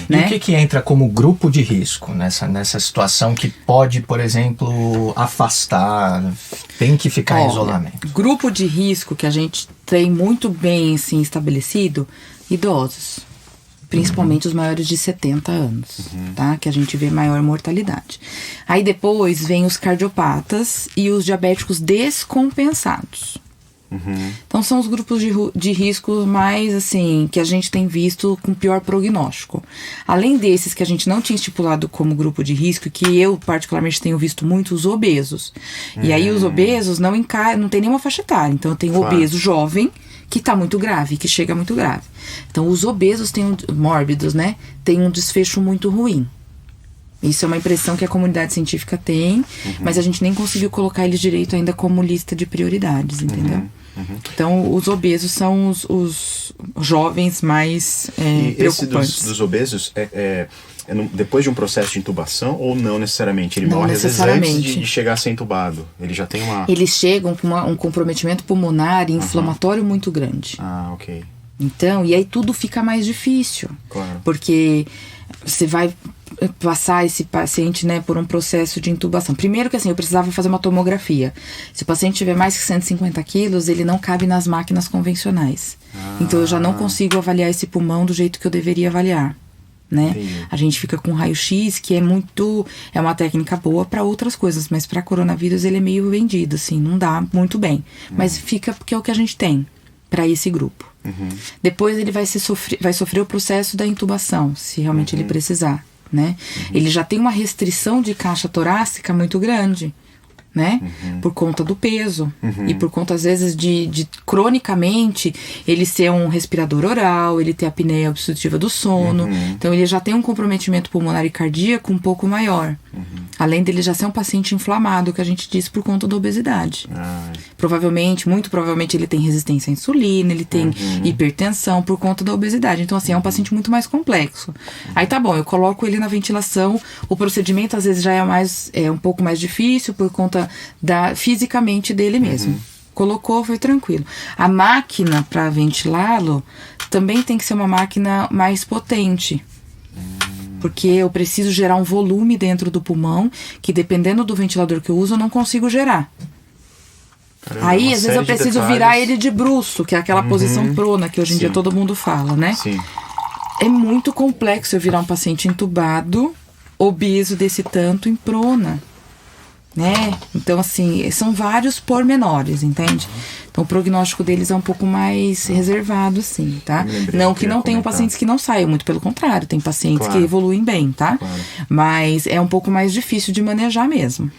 né? E o que entra como grupo de risco nessa situação que pode, por exemplo, afastar, tem que ficar em isolamento? Grupo de risco que a gente tem muito bem assim, estabelecido, idosos. Principalmente os maiores de 70 anos, tá? Que a gente vê maior mortalidade. Aí depois vem os cardiopatas e os diabéticos descompensados. Então são os grupos de risco mais, assim, que a gente tem visto com pior prognóstico. Além desses que a gente não tinha estipulado como grupo de risco, que eu particularmente tenho visto muito, os obesos. E aí os obesos não tem nenhuma faixa etária. Então eu tenho obeso jovem, que tá muito grave, que chega muito grave. Então os obesos mórbidos, né, tem um desfecho muito ruim. Isso é uma impressão que a comunidade científica tem, mas a gente nem conseguiu colocar eles direito ainda como lista de prioridades, entendeu? Então os obesos são os jovens mais preocupantes. Esse dos obesos depois de um processo de intubação ou não necessariamente? Ele morre às vezes antes de chegar a ser intubado. Ele já tem uma... Eles chegam com um comprometimento pulmonar e inflamatório muito grande. Ah, ok. Então, e aí tudo fica mais difícil. Claro. Porque você vai passar esse paciente, né, por um processo de intubação. Primeiro que assim, eu precisava fazer uma tomografia. Se o paciente tiver mais que 150 quilos, ele não cabe nas máquinas convencionais. Então eu já não consigo avaliar esse pulmão do jeito que eu deveria avaliar. Né? A gente fica com raio-x, que é uma técnica boa para outras coisas, mas para coronavírus ele é meio vendido, assim, não dá muito bem. Mas fica porque é o que a gente tem para esse grupo. Depois ele vai sofrer o processo da intubação, se realmente ele precisar, né? Ele já tem uma restrição de caixa torácica muito grande, né? Por conta do peso e por conta, às vezes, de cronicamente ele ser um respirador oral, ele ter apneia obstrutiva do sono. Então ele já tem um comprometimento pulmonar e cardíaco um pouco maior. Além dele já ser um paciente inflamado, que a gente diz por conta da obesidade. Muito provavelmente ele tem resistência à insulina, ele tem hipertensão por conta da obesidade. Então assim, é um paciente muito mais complexo. Aí tá bom, eu coloco ele na ventilação, o procedimento às vezes já é um pouco mais difícil por conta fisicamente dele mesmo. Colocou, foi tranquilo. A máquina para ventilá-lo também tem que ser uma máquina mais potente. Porque eu preciso gerar um volume dentro do pulmão, que dependendo do ventilador que eu uso, eu não consigo gerar. Caramba, aí, às vezes, eu preciso virar ele de bruço, que é aquela posição prona que hoje em dia todo mundo fala, né? Sim. É muito complexo eu virar um paciente entubado, obeso desse tanto, em prona. Né? Então, assim, são vários pormenores, entende? Então, o prognóstico deles é um pouco mais reservado, assim, tá? Não que não tenham pacientes que não saiam, muito pelo contrário, tem pacientes que evoluem bem, tá? Mas é um pouco mais difícil de manejar mesmo.